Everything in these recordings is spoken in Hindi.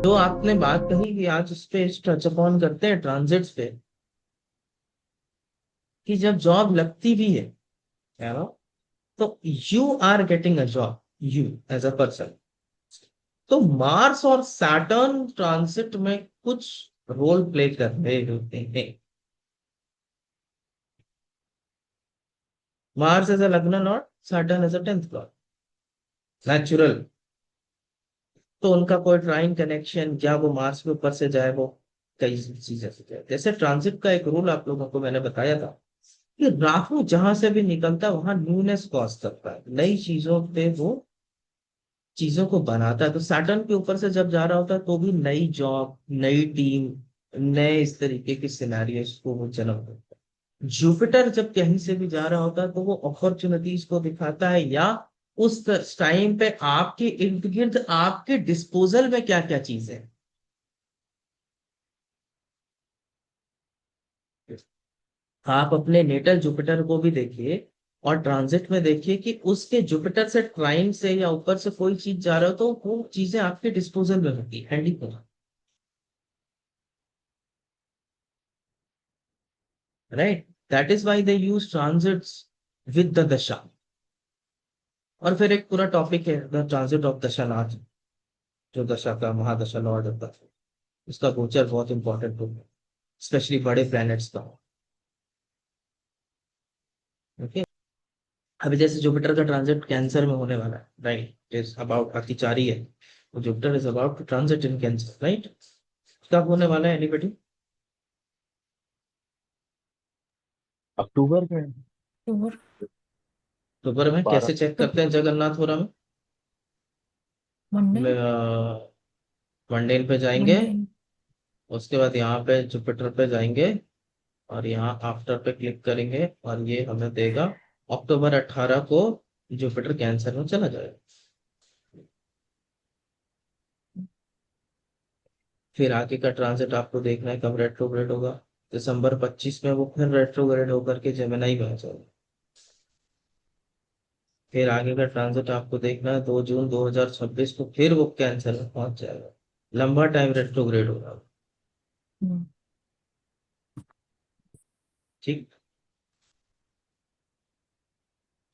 जो आपने बात कही कि आज उस पे टच अपॉन करते हैं ट्रांजिट्स पे, कि जब जॉब लगती भी है ना, तो you are getting a job, you as a person, तो मार्स और सैटर्न ट्रांजिट में कुछ रोल प्ले कर रहे होते हैं। Mars as a lagna lord, Saturn as a 10th lord, natural. तो उनका कोई ट्राइन कनेक्शन, या वो मार्स के ऊपर से जाए, वो कई चीजें से जाए। जैसे ट्रांजिट का एक रूल आप लोगों को मैंने बताया था कि राहु जहां से भी निकलता है वहां न्यूनेस कॉज करता है, नई चीजों पे वो चीजों को बनाता है। तो सैटर्न के ऊपर से जब जा रहा होता है तो भी नई जॉब, नई टीम, नए इस तरीके के सिनेरियोस को वो जन्म देता है। जुपिटर जब कहीं से भी जा रहा होता है तो वो अपॉर्चुनिटीज को दिखाता है, या उस टाइम पे आपके इर्द गिर्द आपके डिस्पोजल में क्या क्या चीजें हैं। आप अपने नेटल जुपिटर को भी देखिए और ट्रांजिट में देखिए कि उसके जुपिटर से ट्राइन से या ऊपर से कोई चीज जा रहा हो तो वो चीजें आपके डिस्पोजल में होती है, हैंडी होना। Right, that is why they use transits with the दशा। और फिर एक पूरा टॉपिक है द ट्रांजिट ऑफ दशानाथ, जो दशा का महादशा लॉर्ड होता है, उसका गोचर बहुत इंपॉर्टेंट होता है, स्पेशली बड़े प्लैनेट्स का। ओके, अभी जैसे जुपिटर का ट्रांजिट कैंसर में होने वाला है, राइट, इज अबाउट अतिचारी है, Jupiter is about to transit in Cancer, right. कब होने वाला है एनीबडी? अक्टूबर में। अक्टूबर। अक्टूबर में? कैसे 12। चेक तो करते हैं जगन्नाथपुरम में? मंडे। मंडेल पे जाएंगे, मंडे। उसके बाद यहाँ पे जुपिटर पे जाएंगे, और यहाँ आफ्टर पे क्लिक करेंगे, और ये हमें देगा अक्टूबर 18 को जुपिटर कैंसर में चला जाएगा। फिर आगे का ट्रांजिट आपको देखना है कब रेट्रोग्रेड होगा। दिसंबर 25 में वो फिर रेट्रोग्रेड होकर के जेमिनी में आ जाएगा। फिर आगे का ट्रांजिट आपको देखना है 2 जून 2026 को, फिर वो कैंसर में पहुंच जाएगा। लंबा टाइम रेट्रोग्रेड होगा। हम्म। ठीक।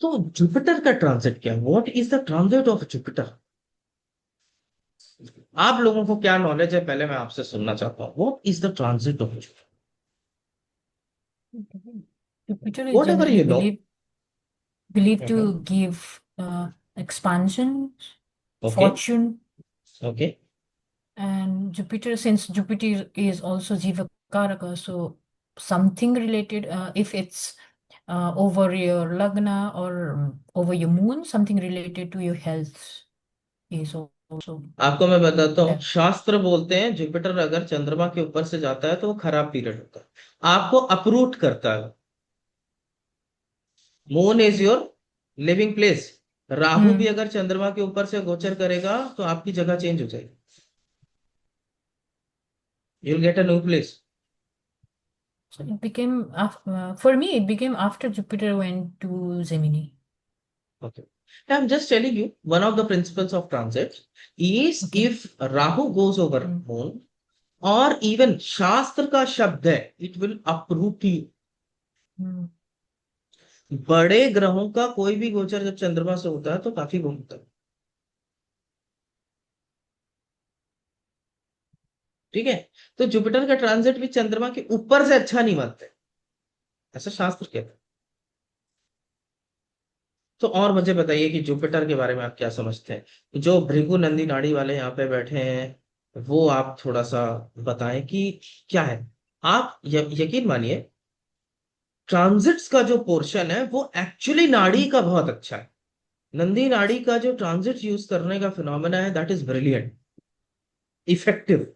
तो जुपिटर का ट्रांजिट क्या है? What is the transit of Jupiter? आप लोगों को क्या नॉलेज है, पहले मैं आपसे सुनना चाहता हूँ। What is the transit of Jupiter? Jupiter is what ever generally you know. believed to give expansion, okay. fortune, okay. and Jupiter, since Jupiter is also Jiva Karaka, so something related, if it's over your lagna or over your moon, something related to your health is also आपको मैं बताता हूँ, there. शास्त्र बोलते हैं जुपिटर अगर चंद्रमा के ऊपर से जाता है तो वो खराब पीरियड होता है, आपको अप्रूट करता है। Moon is your living place. Rahu भी Hmm. अगर चंद्रमा के ऊपर से गोचर करेगा तो आपकी जगह चेंज हो जाएगी, you will get a new place. So it became, for me, it became after Jupiter went to Gemini. Okay. I'm just telling you, one of the principles of transit is Okay. if Rahu goes over Hmm. moon, और इवन शास्त्र का शब्द है, इट विल अप्रूट यू। Hmm. बड़े ग्रहों का कोई भी गोचर जब चंद्रमा से होता है तो काफी गुण होता है। ठीक है, तो जुपिटर का ट्रांजिट भी चंद्रमा के ऊपर से अच्छा नहीं मानते, ऐसा शास्त्र कहता है। तो और मुझे बताइए कि जुपिटर के बारे में आप क्या समझते हैं? जो भृगु नंदी नाड़ी वाले यहाँ पे बैठे हैं, वो आप थोड़ा सा बताएं कि क्या है। आप यकीन मानिए, ट्रांजिट्स का जो पोर्शन है वो एक्चुअली नाड़ी का बहुत अच्छा है। नंदी नाड़ी का जो ट्रांजिट यूज करने का फिनोमेना है, that is brilliant, effective.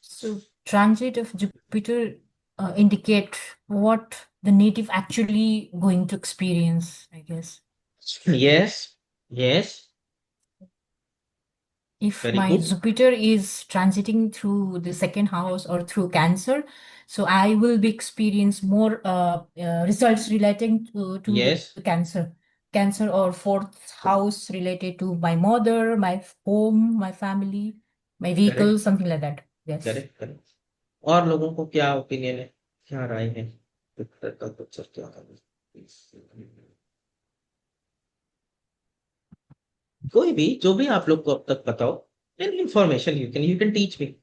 So transit of Jupiter indicate what the native actually going to experience, I guess. Yes, yes, If very my good. Jupiter is transiting through the second house or through Cancer, so I will be experience more results relating to yes, the Cancer or fourth house related to my mother, my home, my family, my vehicle, correct, something like that. Yes. Correct, correct. और लोगों को क्या ओपिनियन है, क्या राय है जुपिटर का गोचर क्या है? कोई भी, जो भी आप लोग को अब तक बताओ, any information you can teach me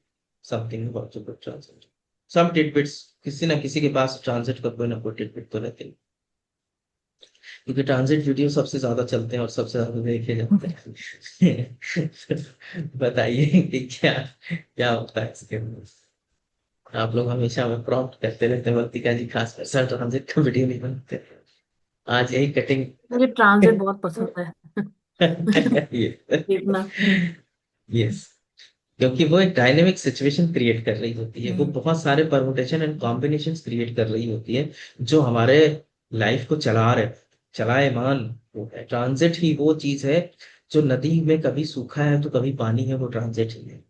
something about Jupiter transit, some tidbits. किसी ना किसी के पास ट्रांजिट का कोई ना कोई टिडबिट तो रहते हैं, क्योंकि ट्रांजिट वीडियो सबसे ज्यादा चलते हैं और सबसे ज्यादा देखे जाते हैं। बताइए कि क्या क्या होता है इसके अंदर। आप लोग हमेशा हमें प्रॉम्प्ट करते रहते हैं, वर्तिका जी खासकर, सर ट्रांजिट का वीडियो नहीं बनाते, आज यही कटिंग। मुझे ट्रांजिट बहुत पसंद है देखना। यस, क्योंकि वो एक डायनेमिक सिचुएशन क्रिएट कर रही होती है, वो हम्म। बहुत सारे परमुटेशन एंड कॉम्बिनेशन क्रिएट कर रही होती है, जो हमारे लाइफ को चला रहे, चलाएमान वो है। ट्रांजिट ही वो चीज है, जो नदी में कभी सूखा है तो कभी पानी है, वो ट्रांजिट ही है।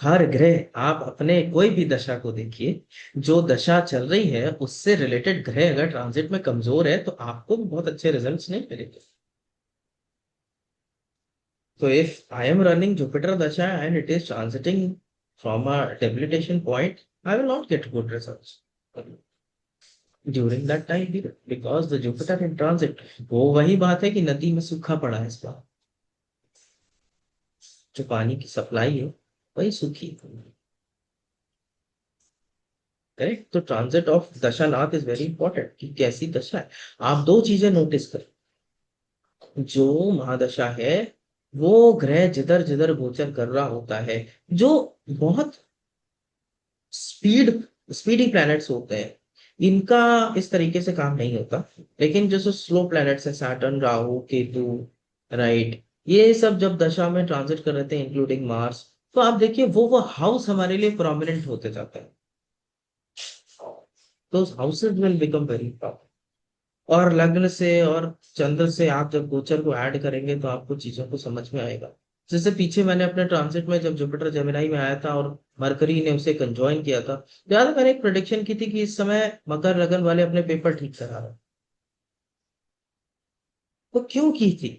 हर ग्रह, आप अपने कोई भी दशा को देखिए, जो दशा चल रही है उससे रिलेटेड ग्रह अगर ट्रांजिट में कमजोर है तो आपको भी बहुत अच्छे रिजल्ट्स नहीं मिलेंगे। So if I am running Jupiter Dasha and it is transiting from a debilitation point, I will not get good results during that time period because the Jupiter in transit, वो वही बात है कि नदी में सूखा पड़ा है इस बार, जो पानी की सप्लाई है वही सूखी है। करेक्ट, तो ट्रांजिट ऑफ दशा नाथ इज वेरी इंपॉर्टेंट कि कैसी दशा है। आप दो चीजें नोटिस करें, जो महादशा है वो ग्रह जिधर जिधर गोचर कर रहा होता है, जो बहुत स्पीड स्पीडी प्लैनेट्स होते हैं, इनका इस तरीके से काम नहीं होता। लेकिन जैसे स्लो प्लैनेट्स है, सैटर्न, राहु, केतु, राइट, ये सब जब दशा में ट्रांजिट कर रहे थे इंक्लूडिंग मार्स, तो आप देखिए वो हाउस हमारे लिए प्रोमिनेंट होते जाते हैं, तो houses will become very powerful. और लग्न से और चंद्र से आप जब गोचर को ऐड करेंगे तो आपको चीजों को समझ में आएगा। जैसे पीछे मैंने अपने ट्रांजिट में जब जुपिटर जेमिनाई में आया था और मरकरी ने उसे कंजॉइन किया था, याद है मैंने एक प्रेडिक्शन की थी कि इस समय मकर लगन वाले अपने पेपर ठीक करा रहे हैं। वो क्यों की थी?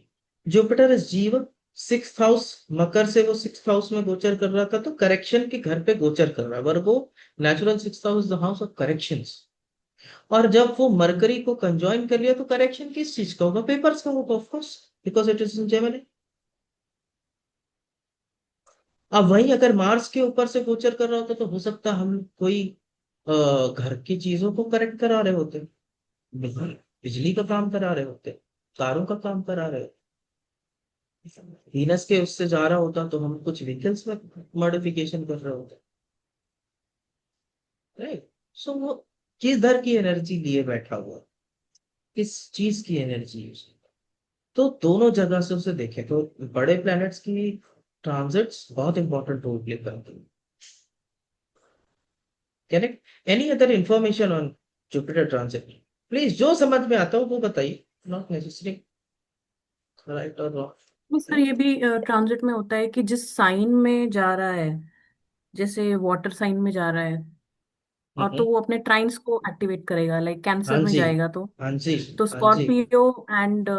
जुपिटर इस जीव, सिक्स हाउस, मकर से वो सिक्स हाउस में गोचर कर रहा था, तो करेक्शन के घर पे गोचर कर रहा है, Virgo natural six house the house of corrections. और जब वो मरकरी को कंजॉइन कर लिया तो करेक्शन किस चीज का होगा? पेपर्स का होगा, of course, because it is in Gemini. अब वही अगर मार्स के ऊपर से गोचर कर रहा होता तो हो सकता है हम कोई घर की चीजों को करेक्ट करा रहे होते, बिजली बिजली का काम करा रहे होते, कारों का काम करा रहे होते। वीनस के उससे जा रहा होता तो हम कुछ व्हीकल्स में मॉडिफिकेशन कर रहे होते, राइट। सो वो किधर की एनर्जी लिए बैठा हुआ, किस चीज की एनर्जी यूज, तो दोनों जगह से उसे देखें तो बड़े प्लैनेट्स की ट्रांजिट्स बहुत इंपॉर्टेंट रोल प्ले करती है। Correct. Any other information on Jupiter transit, please जो समझ में आता हो वो बताइए, नॉट नेसेसरी राइट और सर ये रॉन्ग। भी ट्रांजिट में होता है कि जिस साइन में जा रहा है, जैसे वाटर साइन में जा रहा है, और तो वो अपने ट्राइन्स को एक्टिवेट करेगा, लाइक हाँ कैंसर में जी, जाएगा हाँ जी, तो हाँ जी, स्कॉर्पियो एंड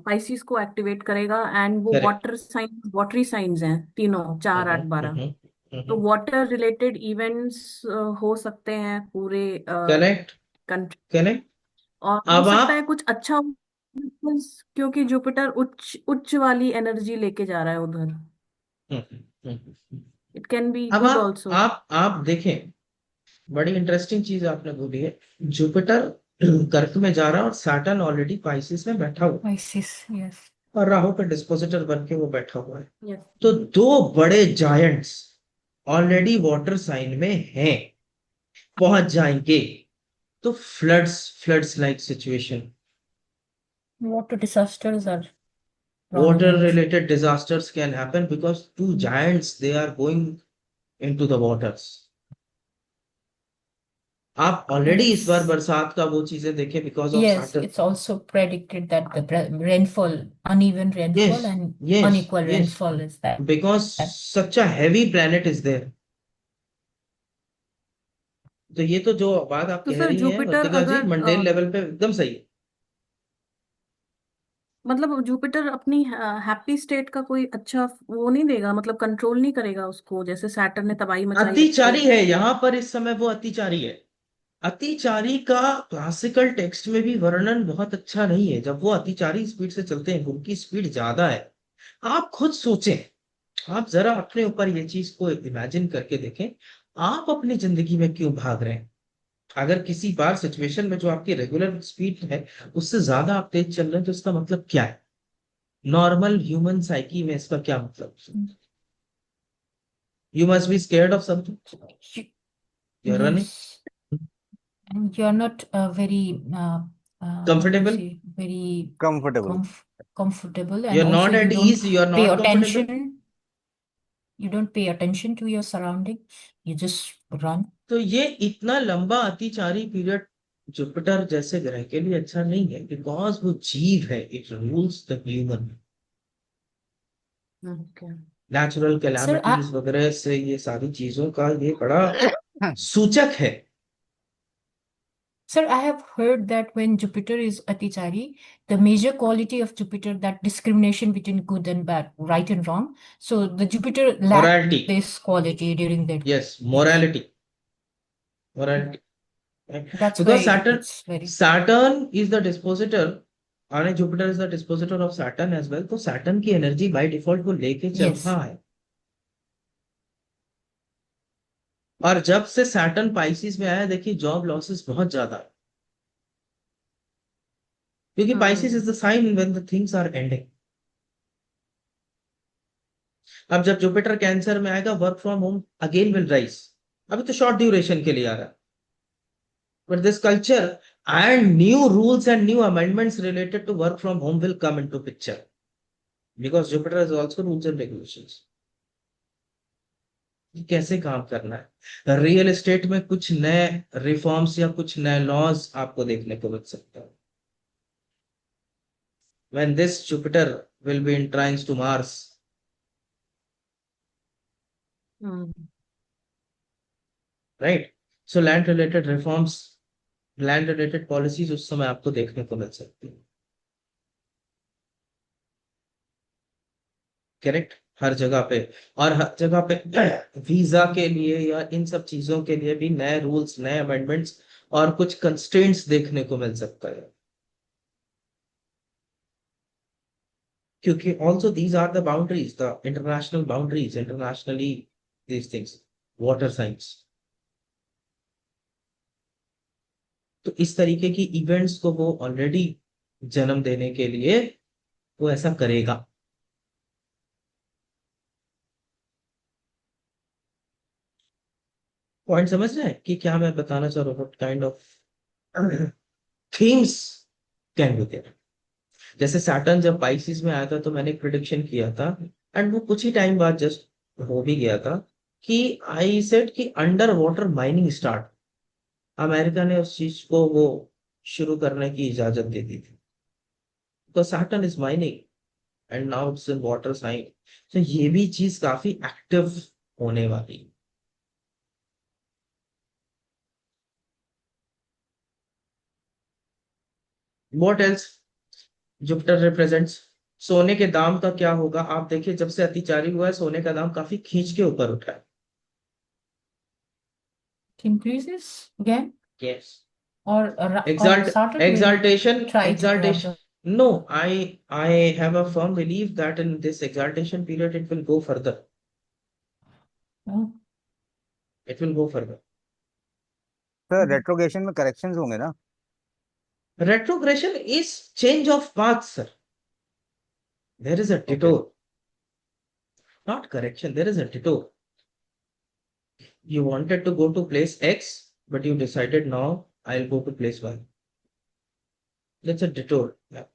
पाइसिस को एक्टिवेट करेगा। एंड वो correct. Water sign, watery signs हैं तीनों, 4 8 12। तो वाटर रिलेटेड इवेंट्स हो सकते हैं पूरे करेक्ट, कंट्री। करेक्ट। और हो अब सकता आप है कुछ अच्छा क्योंकि जुपिटर उच्च उच्च वाली एनर्जी लेके जा रहा है उधर। इट कैन बी अब गुड आप ऑल्सो। आप देखें, बड़ी इंटरेस्टिंग चीज आपने बोली है। जुपिटर कर्क में जा रहा है और सैटर्न ऑलरेडी पाइसिस में बैठा हुआ है, Isis, yes. और राहु का डिस्पोजिटर बन के वो बैठा हुआ है। Yes. तो दो बड़े जायंट्स ऑलरेडी वाटर साइन में हैं, पहुंच जाएंगे, तो floods, floods like situation, Water disasters are water prominent. related disasters can happen because two giants, they are going into the waters। आप ऑलरेडी इस बार Yes. बरसात का वो चीजें देखें because of Yes, Saturn. it's also predicted that the rainfall, uneven yes, rainfall and yes, unequal yes, rainfall is that. Because such a heavy planet is there. तो ये तो जो बात आप तो कह सर रही हैं जुपिटर वर्तिका जी अगर मंडेल लेवल पे एकदम सही है। मतलब जुपिटर अपनी हैप्पी स्टेट का कोई अच्छा वो नहीं देगा, मतलब कंट्रोल नहीं करेगा उसको, जैसे सैटर्न ने तबाही मचाई अतिचारी अपनी। है यहाँ पर, इस समय वो अतिचारी है। अतिचारी का क्लासिकल टेक्स्ट में भी वर्णन बहुत अच्छा नहीं है, जब वो अतिचारी स्पीड से चलते हैं, उनकी स्पीड ज्यादा है। आप खुद सोचें, आप जरा अपने ऊपर ये चीज को इमेजिन करके देखें, आप अपनी जिंदगी में क्यों भाग रहे हैं? अगर किसी बार सिचुएशन में जो आपकी रेगुलर स्पीड है उससे ज्यादा आप तेज चल रहे हैं, तो इसका मतलब क्या है? नॉर्मल ह्यूमन साइकी में इसका क्या मतलब? You must be scared of something, You- you are running yes, and you're not very what to comfortable, say, very Comfortable. comfortable, you and are also not you at don't ease, you are pay not comfortable. attention. You don't pay attention to your surroundings. You just run. तो ये इतना लंबा अतिचारी पीरियड जुपिटर जैसे ग्रह के लिए अच्छा नहीं है, बिकॉज वो जीव है, it rules the human. Okay. Natural Sir, calamities वगैरह से ये सारी चीजों का ये बड़ा सूचक है। Sir, I have heard that when Jupiter is Atichari, the major quality of Jupiter, that discrimination between good and bad, right and wrong. So the Jupiter lacked morality, this quality during that. Yes, Yes. Morality, morality. That's Because why Saturn, it's very. Saturn is the dispositor, and Jupiter is the dispositor of Saturn as well, तो Saturn की एनर्जी बाय डिफॉल्ट वो लेके चल Yes. रहा है। और जब से सैटर्न पाइसिस में आया, देखिए जॉब लॉसेस बहुत ज्यादा है, क्योंकि Pisces is the sign when the things are ending. अब जब जुपिटर कैंसर में आएगा, work from home again will rise. अभी तो शॉर्ट ड्यूरेशन के लिए आ रहा है, but this culture and new rules and new amendments related to work from home will come into picture, because Jupiter is also rules and regulations. कैसे काम करना है, रियल एस्टेट में कुछ नए रिफॉर्म्स या कुछ नए लॉज आपको देखने को मिल सकता है। when this Jupiter will be in trines to Mars, right? So land related reforms, land related policies उस समय आपको देखने को मिल सकती है। करेक्ट, हर जगह पे, और हर जगह पे वीजा के लिए या इन सब चीजों के लिए भी नए रूल्स, नए अमेंडमेंट्स और कुछ कंस्ट्रेंट्स देखने को मिल सकता है, क्योंकि also these are the boundaries, the international boundaries, internationally these things, water signs। तो इस तरीके की इवेंट्स को वो ऑलरेडी जन्म देने के लिए वो ऐसा करेगा। पॉइंट समझ रहे हैं कि क्या मैं बताना चाह रहा हूँ? What kind of themes can be there. जैसे सैटर्न जब पाइसिस में आया था, तो मैंने एक प्रिडिक्शन किया था, एंड वो कुछ ही टाइम बाद जस्ट हो भी गया था, कि आई सेड कि under water mining start, America ने उस चीज को वो शुरू करने की इजाजत दे दी थी, तो Saturn is mining and now it's in water sign. तो ये भी चीज काफी एक्टिव होने वाली है। What else Jupiter represents? सोने के दाम का क्या होगा? आप देखिए, जब से अतिचारी हुआ है, सोने का दाम काफी खींच के ऊपर उठा है। It increases again, yes, or Saturn will exaltation, try to grab exaltation. the. No, I have a firm belief that in this exaltation period it will go further. Oh, It will go further. Sir retrogression में करेक्शंस होंगे ना? Retrogression is change of path, sir. There is a Okay. detour, not correction. There is a detour. You wanted to go to place X, but you decided now I'll go to place Y. That's a detour. Yeah.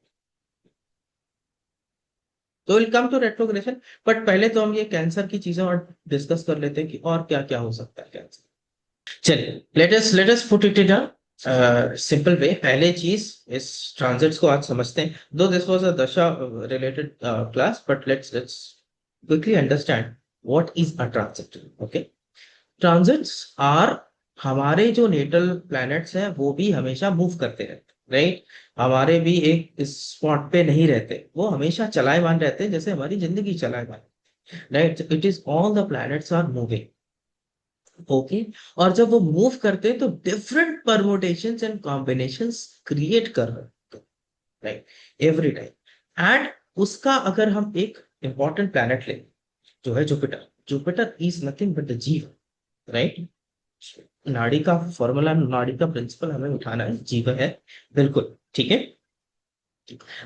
तो will come to retrogression, but पहले तो हम ये कैंसर की चीजें और डिस्कस कर लेते हैं कि और क्या क्या हो सकता है कैंसर। चलिए, let us put it in a simple way. पहले चीज, इस ट्रांजिट्स को आज समझते हैं, दो this was a dasha related class, but let's quickly understand what is a transit. Okay, transits are, हमारे जो नेटल प्लैनेट्स हैं वो भी हमेशा मूव करते रहते हैं, राइट। हमारे भी एक स्पॉट पे नहीं रहते, वो हमेशा चलायमान रहते हैं, जैसे हमारी जिंदगी चलायमान, right. It is all the planets are moving, okay. और जब वो मूव करते हैं तो different permutations and combinations create कर रहे हैं, राइट, एवरी टाइम। एंड उसका अगर हम एक इंपॉर्टेंट प्लैनेट लें जो है Jupiter, Jupiter is nothing but the जीव, राइट। नाड़ी का फॉर्मूला, नाड़ी का प्रिंसिपल हमें उठाना है, जीव है, बिल्कुल ठीक है।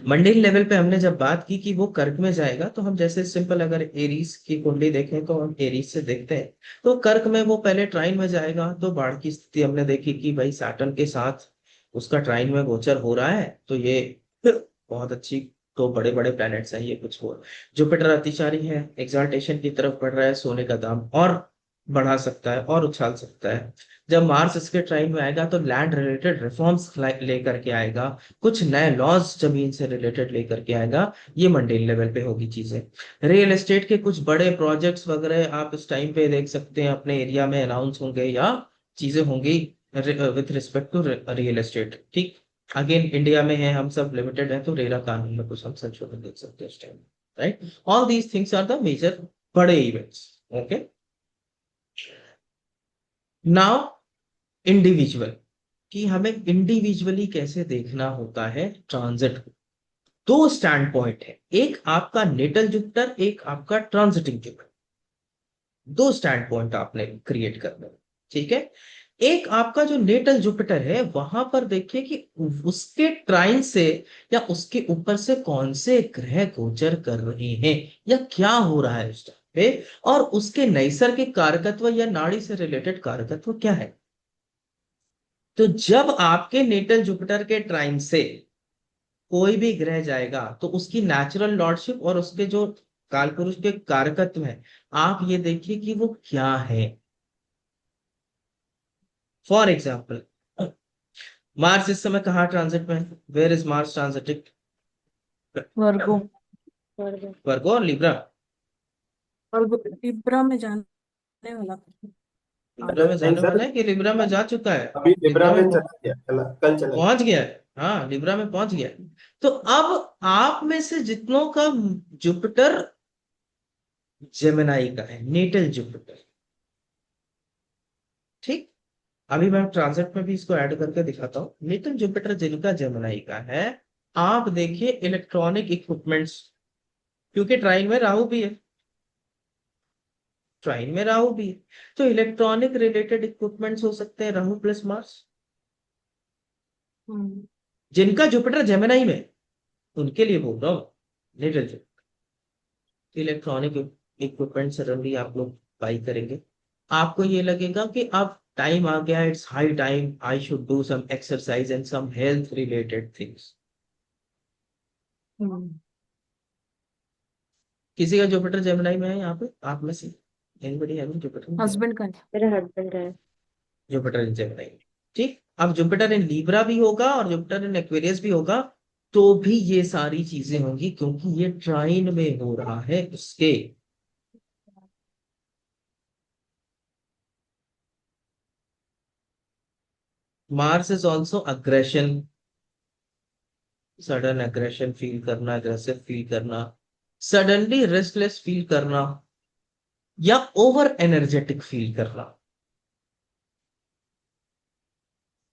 मंडेल लेवल पे हमने जब बात की कि वो कर्क में जाएगा, तो हम जैसे सिंपल अगर एरीज की कुंडली देखें तो हम एरीज से देखते हैं, तो कर्क में वो पहले ट्राइन में जाएगा, तो बाढ़ की स्थिति हमने देखी कि भाई सैटर्न के साथ उसका ट्राइन में गोचर हो रहा है, तो ये बहुत अच्छी, तो बड़े बड़े प्लैनेट्स हैं ये कुछ हो। जुपिटर अतिचारी है, एग्जाल्टेशन की तरफ बढ़ रहा है, सोने का दाम और बढ़ा सकता है और उछाल सकता है। जब मार्स इसके ट्राइन में आएगा तो लैंड रिलेटेड रिफॉर्म्स लेकर के आएगा, कुछ नए लॉज जमीन से रिलेटेड लेकर के आएगा, ये मंडेल लेवल पे होगी चीजें। रियल एस्टेट के कुछ बड़े प्रोजेक्ट्स वगैरह आप इस टाइम पे देख सकते हैं, अपने एरिया में अनाउंस होंगे या चीजें होंगी with respect to real estate, ठीक। अगेन इंडिया में है, हम सब लिमिटेड है, तो रेरा कानून में कुछ हम संशोधन देख सकते हैं इस time, right. All these things are the major बड़े इवेंट्स, ओके। नाउ इंडिविजुअल, कि हमें इंडिविजुअली कैसे देखना होता है ट्रांजिट को। दो स्टैंड पॉइंट है, एक आपका नेटल जुपिटर, एक आपका ट्रांजिटिंग जुपिटर, दो स्टैंड पॉइंट आपने क्रिएट करना है, ठीक है। एक आपका जो नेटल जुपिटर है, वहां पर देखिए कि उसके ट्राइन से या उसके ऊपर से कौन से ग्रह गोचर कर रहे हैं या क्या हो रहा है उस टाइम पे, और उसके नैसर्गिक कारकत्व या नाड़ी से रिलेटेड कारकत्व क्या है। तो जब आपके नेटल जुपिटर के ट्राइन से कोई भी ग्रह जाएगा, तो उसकी नेचुरल लॉर्डशिप और उसके जो कालपुरुष के कारकत्व है, आप ये देखिए कि वो क्या है। फॉर एग्जाम्पल, मार्स इस समय कहाँ ट्रांजिट में है, वेयर इज मार्स ट्रांजिटिंग, वर्गो, वर्गो और लिब्रा। वर्गो लिब्रा में जाने वाला लिब्रा में आज। नहीं जाने सर, वाला है कि लिब्रा में जा चुका है, अभी लिब्रा लिब्रा में में चला गया, कल चला गया। पहुंच गया है, हाँ लिब्रा में पहुंच गया है। तो अब आप में से जितनों का जुपिटर जेमिनाई का है, नेटल जुपिटर, ठीक। अभी मैं ट्रांजिट में भी इसको ऐड करके दिखाता हूँ। नेटल जुपिटर जिनका जेमिनाई का है, आप देखिए इलेक्ट्रॉनिक इक्विपमेंट्स, क्योंकि ट्राइन में राहु भी है, ट्राइन में राहु भी है, तो इलेक्ट्रॉनिक रिलेटेड इक्विपमेंट्स हो सकते हैं राहु प्लस मार्स। हम्म, जिनका जुपिटर जेमिनाई में, उनके लिए बोल रहा हूँ natal Jupiter. Electronic equipment suddenly आप लोग बाई करेंगे, आपको ये लगेगा कि अब टाइम आ गया, it's high time, I should do some exercise and some health related things. Hmm. किसी का जुपिटर जेमिनाई में है यहाँ पे आप में से, एनीबॉडी हैविंग जुपिटर, हस्बैंड का है। मेरे हस्बैंड का है। जुपिटर इन जेमिनी, ठीक। अब जुपिटर इन लीब्रा भी होगा और जुपिटर इन एक्वेरियस भी होगा, तो भी ये सारी चीजें होंगी, क्योंकि ये ट्राइन में हो रहा है उसके। Mars is also aggression, sudden aggression feel करना, अग्रेसिव फील करना, सडनली रेस्टलेस फील करना, या ओवर एनर्जेटिक फील करना।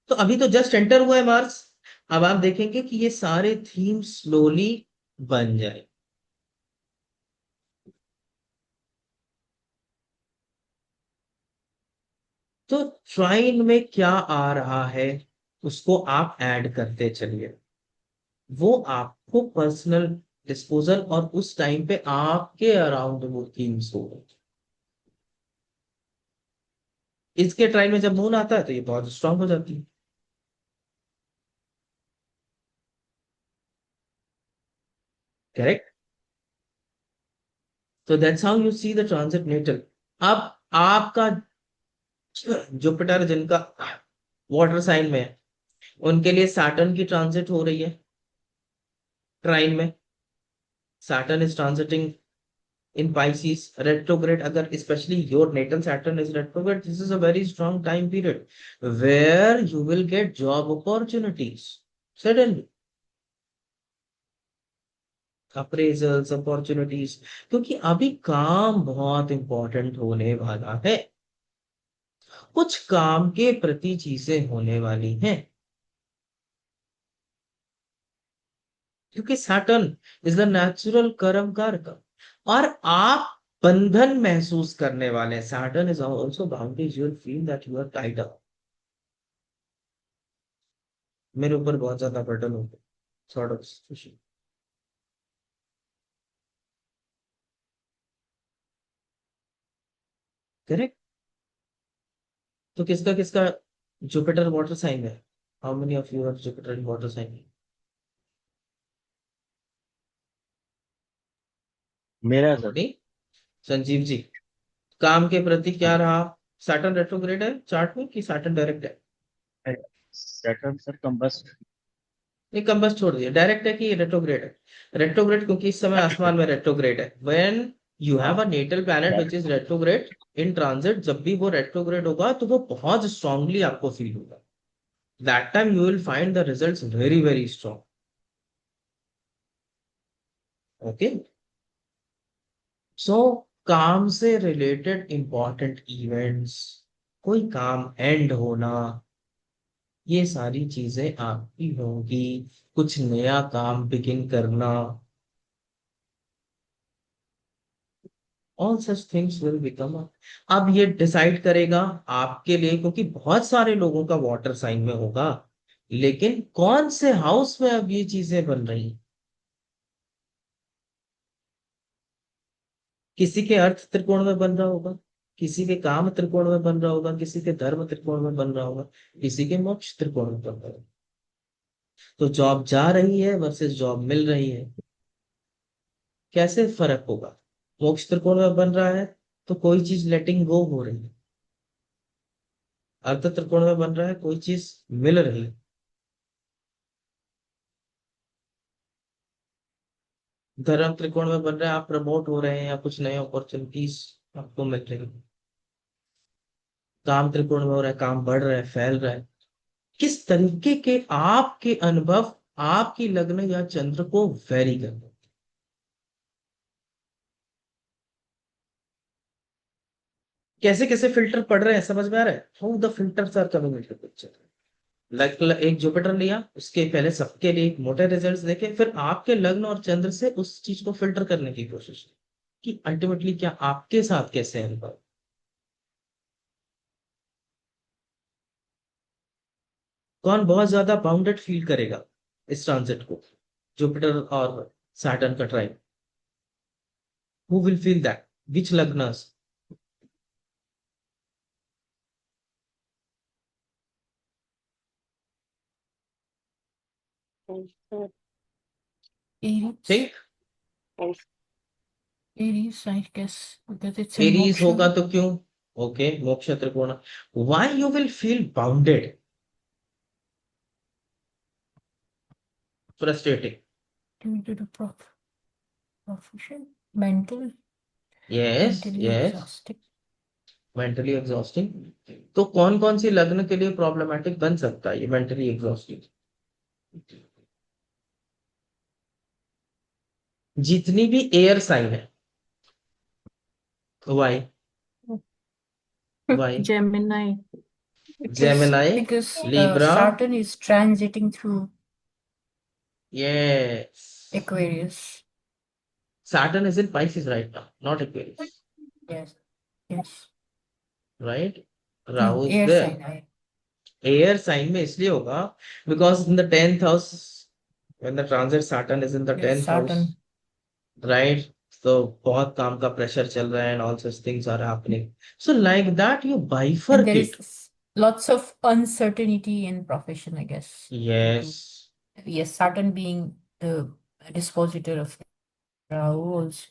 तो अभी तो जस्ट एंटर हुआ है मार्स, अब आप देखेंगे कि ये सारे थीम स्लोली बन जाए। तो ट्राइन में क्या आ रहा है, उसको आप ऐड करते चलिए, वो आपको पर्सनल डिस्पोजल और उस टाइम पे आपके अराउंड वो थीम्स हो। इसके ट्राइन में जब मून आता है तो ये बहुत स्ट्रांग हो जाती है, करेक्ट। तो that's how you see the transit natal. अब आपका जुपिटर जिनका वाटर साइन में है, उनके लिए सैटर्न की ट्रांजिट हो रही है ट्राइन में। Saturn is transiting in Pisces retrograde, agar especially your natal Saturn is retrograde, this is a very strong time period where you will get job opportunities, suddenly appraisals, opportunities, क्योंकि अभी काम बहुत इंपॉर्टेंट होने वाला है, कुछ काम के प्रति चीजें होने वाली हैं, क्योंकि सैटर्न इज द नेचुरल कर्म कारक, और आप बंधन महसूस करने वाले हैं। Saturn is also bondage, you will feel that you are tied up. मेरे ऊपर बहुत ज्यादा बर्डन हो गया, सॉर्ट ऑफ सिचुएशन। करेक्ट। तो किसका किसका जुपिटर वाटर साइन है? How many of you have Jupiter in water sign? मेरा सर नोबडी। संजीव जी, काम के प्रति क्या रहा? सैटर्न रेट्रोग्रेड है चार्ट में कि सैटर्न डायरेक्ट है? Saturn sir combust. नहीं, कंबस छोड़ दिया, डायरेक्ट है कि रेट्रोग्रेड है? रेट्रोग्रेड, क्योंकि इस समय आसमान में रेट्रोग्रेड है। When you have a natal planet which is retrograde in transit, जब भी वो रेट्रोग्रेड होगा तो वो बहुत स्ट्रांगली आपको फील होगा। That time you will find the results very very strong. Okay, so काम से रिलेटेड इंपॉर्टेंट इवेंट्स, कोई काम एंड होना, ये सारी चीजें आपकी होंगी। कुछ नया काम बिगिन करना, all such things will become. अब ये डिसाइड करेगा आपके लिए, क्योंकि बहुत सारे लोगों का वाटर साइन में होगा, लेकिन कौन से हाउस में अब ये चीजें बन रही हैं। किसी के अर्थ त्रिकोण में बन रहा होगा, किसी के काम त्रिकोण में बन रहा होगा, किसी के धर्म त्रिकोण में बन रहा होगा, किसी के मोक्ष त्रिकोण में बन रहा होगा। तो जॉब जा रही है वर्सेस जॉब मिल रही है, कैसे फर्क होगा? मोक्ष त्रिकोण में बन रहा है तो कोई चीज लेटिंग गो हो रही है, अर्थ त्रिकोण में बन रहा है कोई चीज मिल रही है। धर्म त्रिकोण में बन रहा है आप प्रमोट हो रहे हैं या कुछ नए अपॉर्चुनिटीज आपको मिल रही है। काम त्रिकोण में हो रहा है काम बढ़ रहा है, फैल रहा है। किस तरीके के आपके अनुभव आपकी लग्न या चंद्र को वेरी करते हैं। कैसे कैसे फिल्टर पड़ रहे हैं, समझ में आ रहा है? How the filters are coming into picture. Like एक जुपिटर लिया, उसके पहले सबके लिए एक मोटे रिजल्ट्स देखे, फिर आपके लग्न और चंद्र से उस चीज को फिल्टर करने की कोशिश की कि अल्टीमेटली क्या आपके साथ कैसे अनुभव। कौन बहुत ज्यादा बाउंडेड फील करेगा इस ट्रांजिट को, जुपिटर और सैटर्न का trine? Who will feel that, which लग्नस? Aries. Think. Aries, I guess, because it's in Aries होगा moksha. तो क्यों? ओके, मोक्ष त्रिकोण। Why you will feel bounded, frustrating? Due to the profession, mental, yes mentally yes, exhausting. Mentally exhausting. तो कौन कौन सी लग्न के लिए प्रॉब्लमेटिक बन सकता है ये मेंटली एग्जॉस्टिंग? जितनी भी एयर साइन है। Why? Why? Gemini. Because Gemini, because Libra. Saturn is transiting through yes, Aquarius. Saturn is in Pisces right now, not Aquarius, Yes, yes. right? No, Rahu is air there. sign. I air sign में इसलिए होगा because in the 10th house, when the transit Saturn is in the yes, 10th house, Saturn. right? तो बहुत काम का प्रेशर चल रहा है and all such things are happening. So like that you And there bifurcate. is lots of uncertainty in profession, I guess. due to- Yes. Yes, Saturn being the dispositor of Rahu also.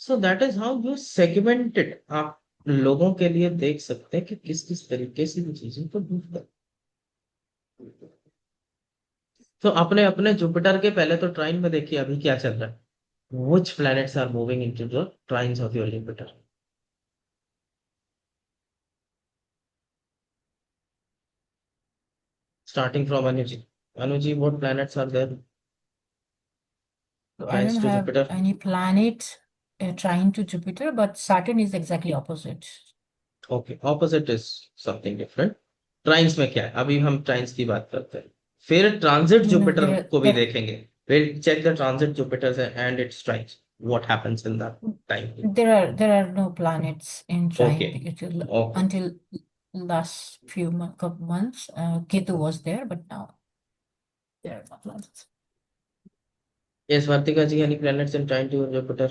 So that is how you segment it. आप लोगों के लिए देख सकते हैं कि किस किस तरीके से ये चीजों को डूब कर। तो अपने अपने जुपिटर के पहले तो ट्राइन में देखिए अभी क्या चल रहा है। Which planets are moving into the trines of your Jupiter? starting from Anuji. Anuji, what planets are there? So I Trines don't to have Jupiter. any planet trying to Jupiter, but Saturn is exactly opposite. Okay, opposite is something different. ट्राइन्स में क्या है? अभी हम ट्राइन्स की बात करते हैं, फिर ट्रांजिट No, जुपिटर there को भी are देखेंगे. We'll check the transit Jupiter and its trines. What happens in that time? there are no planets in Okay. trine Okay. until last few months. Ketu was there, but now there are no planets. Yes, Vartika ji, any planets in trine to Jupiter?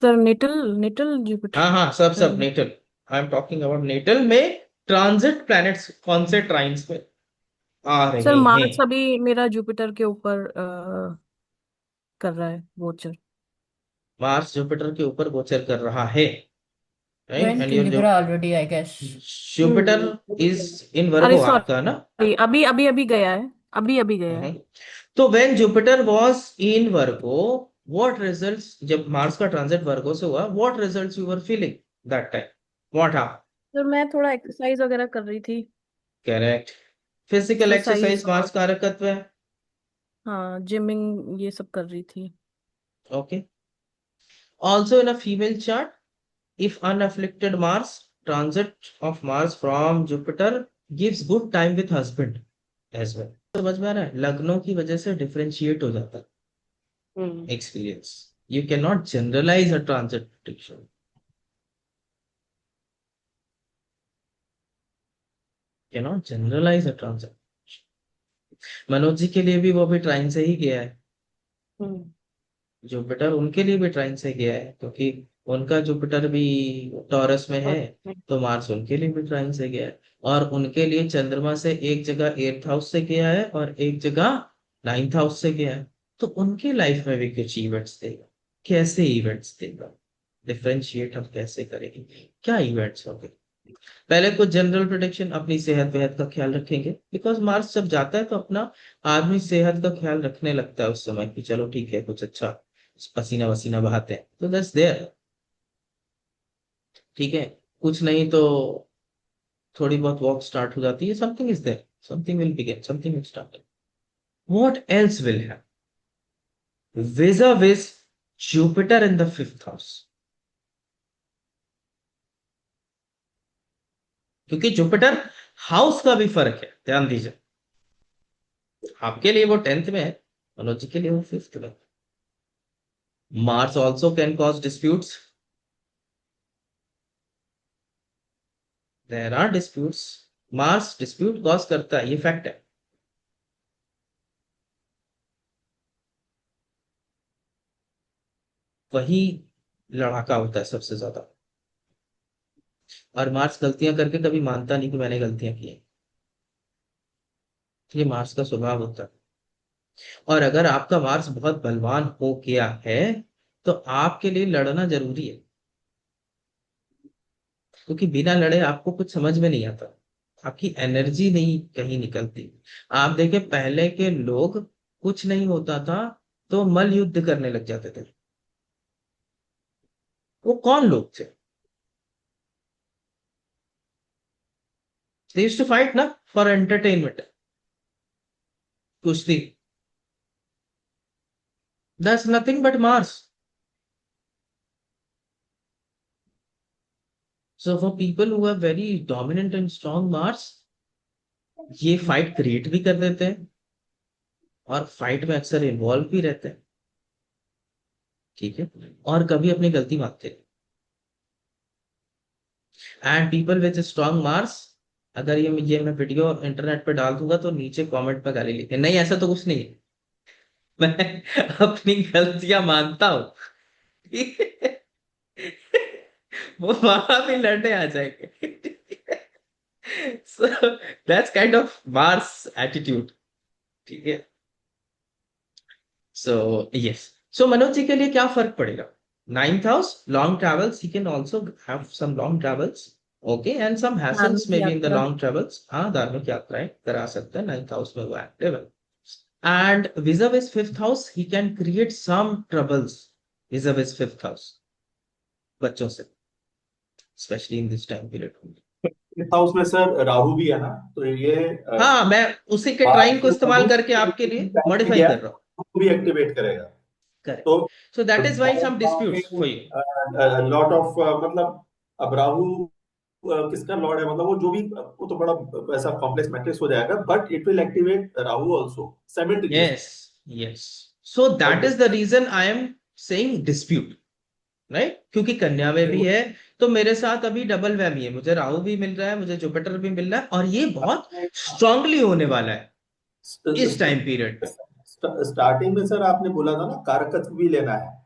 Sir natal Jupiter हाँ, सब natal. I am talking about natal में ट्रांजिट प्लैनेट्स कौन से ट्राइन्स में आ सर रहे हैं. मार्स अभी मेरा जुपिटर के ऊपर कर रहा है गोचर. मार्स जुपिटर के ऊपर गोचर कर रहा है, right? Went and to your Libra already, I guess. Jupiter is in अरे वर्गो आपका ना. सॉरी, अभी गया है, अभी गया है. तो when Jupiter was in Virgo, what results, जब मार्स का ट्रांजिट वर्गो से हुआ, what results you were feeling that time? What happened? Sir मैं थोड़ा एक्सरसाइज वगैरह कर रही थी. Correct. Physical exercise, exercise Mars कारकत्व है. हाँ जिमिंग ये सब कर रही थी. Okay. Also in a female chart, if unafflicted Mars, transit of Mars from Jupiter gives good time with husband as well. समझ में आ रहा है? लग्नों की वजह से डिफरेंशिएट हो जाता है experience. You can not generalize a transit prediction. Can not generalize a transit. Manoj ji के लिए भी वो भी ट्राइन से ही गया है. जुपिटर उनके लिए भी ट्राइन से गया है, क्योंकि उनका जुपिटर भी टॉरस में है, तो मार्स उनके लिए भी ट्राइन से गया है. और उनके लिए चंद्रमा से एक जगह 8th हाउस से गया है और एक जगह 9th हाउस से गया है. तो उनके लाइफ में भी कुछ इवेंट्स देगा. कैसे इवेंट्स देगा, डिफरेंशिएट हम कैसे करेंगे, क्या इवेंट्स होंगे? पहले कुछ जनरल प्रोटेक्शन, अपनी सेहत वेहत का ख्याल रखेंगे, बिकॉज मार्स जब जाता है तो अपना आदमी सेहत का ख्याल रखने लगता है उस समय कि चलो ठीक है, कुछ अच्छा पसीना वसीना बहाते हैं, तो दैट्स देयर. ठीक है, कुछ नहीं तो थोड़ी बहुत वॉक स्टार्ट हो जाती है. Something is there, something will begin, something will start. What else will have vis-a-vis Jupiter in the 5th house? क्योंकि जुपिटर हाउस का भी फर्क है, ध्यान दीजिए. आपके लिए वो 10th में है, मनोज जी के लिए वो 5th में. Mars also can cause disputes. There are disputes. Mars dispute cause करता है, ये फैक्ट है. वही लड़ाका होता है सबसे ज्यादा. और मार्स गलतियां करके कभी मानता नहीं कि मैंने गलतियां की हैं. ये मार्स का स्वभाव होता है. और अगर आपका मार्स बहुत बलवान हो गया है तो आपके लिए लड़ना जरूरी है, क्योंकि बिना लड़े आपको कुछ समझ में नहीं आता, आपकी एनर्जी नहीं कहीं निकलती. आप देखें, पहले के लोग कुछ नहीं होता था तो मल युद्ध करने लग जाते थे. वो कौन लोग थे? They used to fight ना for entertainment. कुश्ती. That's nothing but Mars. So for people who are very dominant and strong Mars, ये फाइट क्रिएट भी कर देते हैं और फाइट में अक्सर इन्वॉल्व भी रहते हैं. ठीक है, और कभी अपनी गलती मानते हैं. And people with strong Mars, अगर ये मैं वीडियो इंटरनेट पे डाल दूंगा तो नीचे कमेंट पे गाली लिखे, नहीं ऐसा तो कुछ नहीं है, मैं अपनी गलतियां मानता हूं. वो वहां भी लड़ने आ जाएंगे. So that's kind of Mars attitude. ठीक है. So yes. So Manoj ji के लिए क्या फर्क पड़ेगा? 9th house, long travels. He can also have some long travels. Okay, and some hassles maybe in the long travels. हाँ, धार्मिक यात्राएं करा सकते हैं. 9th house में वो active है. And vis-a-vis 5th house, he can create some troubles vis-a-vis 5th house. बच्चों से, especially in this time period. इस हाउस में सर राहु भी है ना, तो ये हाँ, मैं उसी के ट्राइन को इस्तेमाल करके आपके लिए मॉडिफाई कर रहा हूँ। भी एक्टिवेट करेगा। करेक्ट। तो so that is why some disputes for you. Lot of मतलब अब राहु किसका लॉर्ड है, मतलब वो जो भी, वो तो बड़ा ऐसा कॉम्प्लेक्स मैट्रिक्स हो जाएगा, but it will activate Rahu also simultaneously. Yes, yes. So that okay. Is the reason I am saying dispute, right? क्योंकि कन्या में भी है, तो मेरे साथ अभी डबल वैमी है, मुझे राहु भी मिल रहा है, मुझे जुपिटर भी मिल रहा है, और ये बहुत स्ट्रांगली होने वाला है इस टाइम पीरियड में। स्टार्टिंग में सर आपने बोला था ना कारकत्व भी लेना है।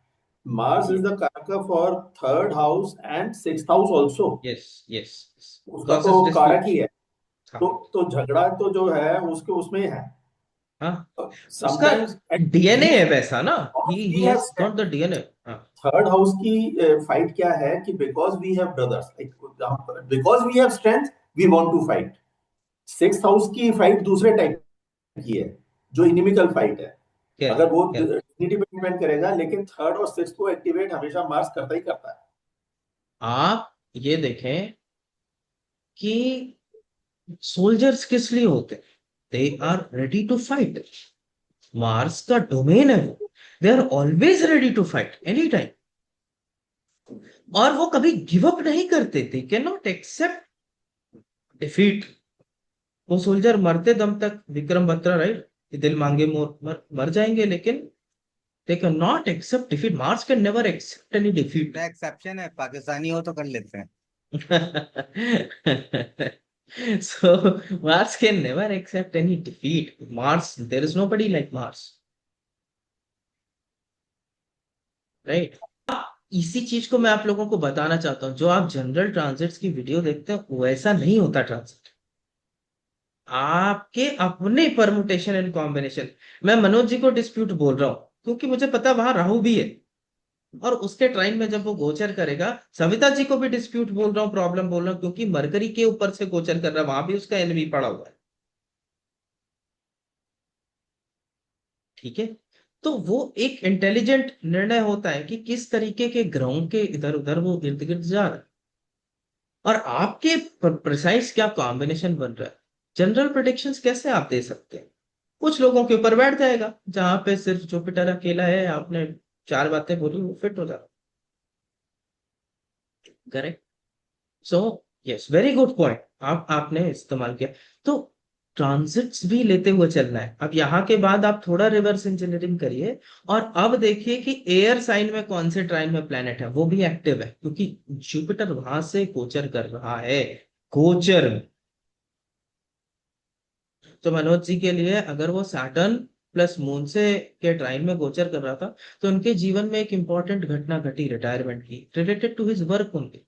मार्स इज द कारक for third house and sixth house also. Yes, yes. उसका कॉजेस तो कारक डिस्प्यूट। ही है। हाँ, तो झगड़ा तो जो है उसके उसमें ही है। हाँ। उसका समटाइम्स डीएनए है वैसा ना, ही we have has got the DNA. हाँ, थर्ड हाउस की फाइट क्या है कि because we have brothers, like because we have strength we want to fight. Sixth house की फाइट दूसरे टाइप की है, जो इनिमिकल फाइट है। अगर करेक्ट, वो करेक्ट। डिग्निटी पे डिपेंड करेगा, लेकिन थर्ड और सिक्स्थ को एक्टिवेट हमेशा मार्स करता ही करता है। आप ये देखें कि सोल्जर्स किस लिए होते हैं? They are ready to fight. Mars का डोमेन है वो। They are always ready to fight any time, और वो कभी गिव अप नहीं करते। They can not accept defeat. वो सोल्जर मरते दम तक, विक्रम बत्रा, राइट, दिल मांगे मोर, मर जाएंगे, लेकिन they can not accept defeat. Mars can never accept any defeat. Exception है, पाकिस्तानी हो तो कर लेते हैं। So Mars can never accept any defeat. Mars, there is nobody like Mars, right? इसी चीज को मैं आप लोगों को बताना चाहता हूँ। जो आप जनरल ट्रांजिट्स की वीडियो देखते हैं, वैसा नहीं होता ट्रांजिट। आपके अपने परमुटेशन एंड कॉम्बिनेशन। मैं मनोज जी को डिस्प्यूट बोल रहा हूँ क्योंकि मुझे पता वहां राहु भी है, और उसके ट्राइन में जब वो गोचर करेगा। सविता जी को भी डिस्प्यूट बोल रहा हूँ, प्रॉब्लम बोल रहा हूँ, क्योंकि मरकरी के ऊपर से गोचर कर रहा है, वहां भी उसका एनवी पड़ा हुआ है। ठीक है। तो वो एक इंटेलिजेंट निर्णय होता है कि किस तरीके के ग्रहों के इधर उधर वो इर्द गिर्द जा रहा है, और आपके प्रिसाइज क्या कॉम्बिनेशन बन रहा है। जनरल प्रेडिक्शंस कैसे आप दे सकते हैं? कुछ लोगों के ऊपर बैठ जाएगा, जहां पे सिर्फ जुपिटर अकेला है, आपने चार बातें बोली, वो फिट हो जाता। Correct. So yes, very good point आपने इस्तेमाल किया। तो ट्रांजिट्स भी लेते हुए चलना है। अब यहाँ के बाद आप थोड़ा रिवर्स इंजीनियरिंग करिए, और अब देखिए कि एयर साइन में कौन से ट्राइन में प्लेनेट है, वो भी एक्टिव है, क्योंकि जुपिटर वहां से गोचर कर रहा है। गोचर में तो मनोज जी के लिए, अगर वो सैटर्न प्लस मून से के ट्राइन में गोचर कर रहा था, तो उनके जीवन में एक इंपॉर्टेंट घटना घटी रिटायरमेंट की, रिलेटेड टू हिज वर्क उनके।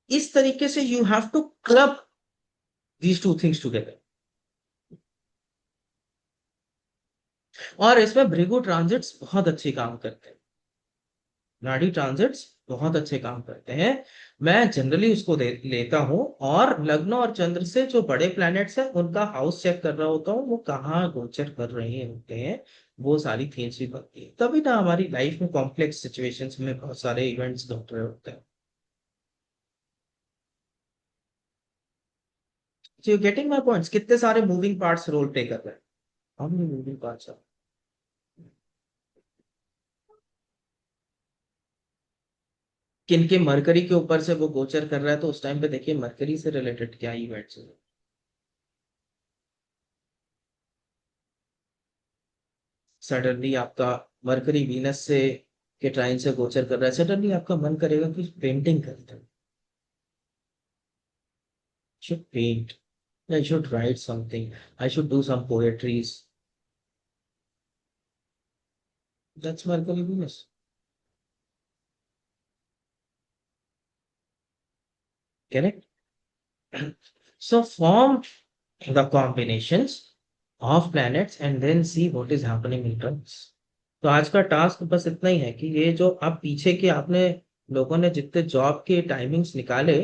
इस तरीके से you have to club these two things together। और इसमें भृगु ट्रांजिट्स बहुत अच्छे काम करते हैं, नाड़ी ट्रांजिट्स बहुत अच्छे काम करते हैं। मैं जनरली उसको लेता हूँ, और लग्न और चंद्र से जो बड़े प्लैनेट्स हैं उनका हाउस चेक कर रहा होता हूँ, वो कहाँ गोचर कर रहे होते हैं। वो सारी थीम्स भी बनती है, तभी ना हमारी लाइफ में कॉम्प्लेक्स सिचुएशंस में बहुत सारे इवेंट्स घट रहे होते हैं। You getting my points? कितने सारे मूविंग पार्ट्स रोल प्ले कर रहे हैं। How many moving parts are? किनके मरकरी के ऊपर से वो गोचर कर रहा है, तो उस टाइम पे देखिए मरकरी से रिलेटेड क्या इवेंट्स है। सडनली आपका मरकरी वीनस से के ट्राइन से गोचर कर रहा है, सडनली आपका मन करेगा कि पेंटिंग करते हैं, should paint, I should write something, I should do some poetries. That's Mercury Venus. Correct. So form the combinations of planets and then see what is happening in terms। तो आज का टास्क बस इतना ही है कि ये जो अब पीछे के आपने लोगों ने जितने जॉब के टाइमिंग्स निकाले,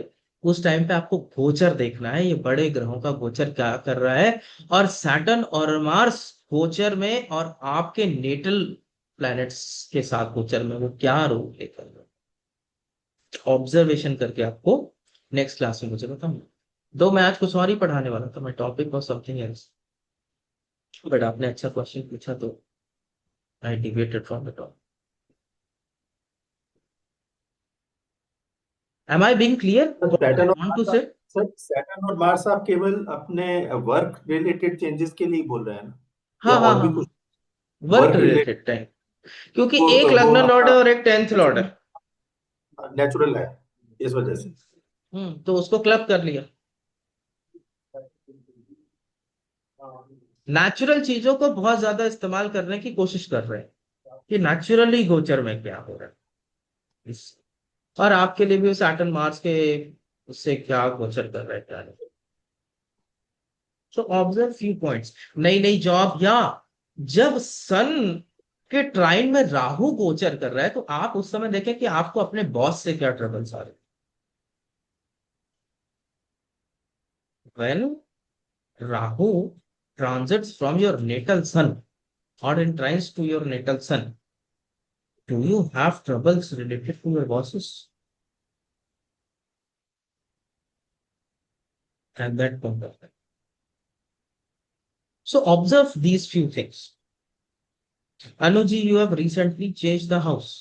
उस टाइम पे आपको गोचर देखना है, ये बड़े ग्रहों का गोचर क्या कर रहा है। और सैटर्न और मार्स गोचर में, और आपके नेटल प्लैनेट्स के साथ गोचर में वो क्या रोल प्ले कर रहे हैं, ऑब्जर्वेशन करके आपको नेक्स्ट क्लास में मुझे बताऊंगा। दो मैं आज कुछ और ही पढ़ाने वाला था, मैं topic was something else, but आपने अच्छा क्वेश्चन पूछा तो I deviated from the topic. Am I being clear what I Saturn और वांट टू मार्स से? सर, सैटर्न और मार्स आप केवल अपने वर्क रिलेटेड चेंजेस के लिए बोल रहे हैं ना, या हाँ हाँ और भी हाँ हाँ, कुछ work work related? Related time, क्योंकि वो एक वो लग्न लॉर्ड अपना है और एक 10th लॉर्ड है। नेचुरल है, इस वजह से। तो उसको क्लब कर लिया। नेचुरल चीजों को बहुत ज्यादा इस्तेमाल करने की कोशिश कर रहे हैं कि नेचुरली गोचर में क्या हो रहा है इस, और आपके लिए भी सैटर्न मार्स के उससे क्या गोचर कर रहा है क्या नहीं। सो ऑब्जर्व फ्यू पॉइंट्स, नई नई जॉब, या जब सन के ट्राइन में राहु गोचर कर रहा है तो आप उस समय देखें कि आपको अपने बॉस से क्या ट्रबल्स आ रहे हैं। When Rahu transits from your natal sun or in trines to your natal sun, do you have troubles related to your bosses at that point of time? So observe these few things. Anuji, you have recently changed the house.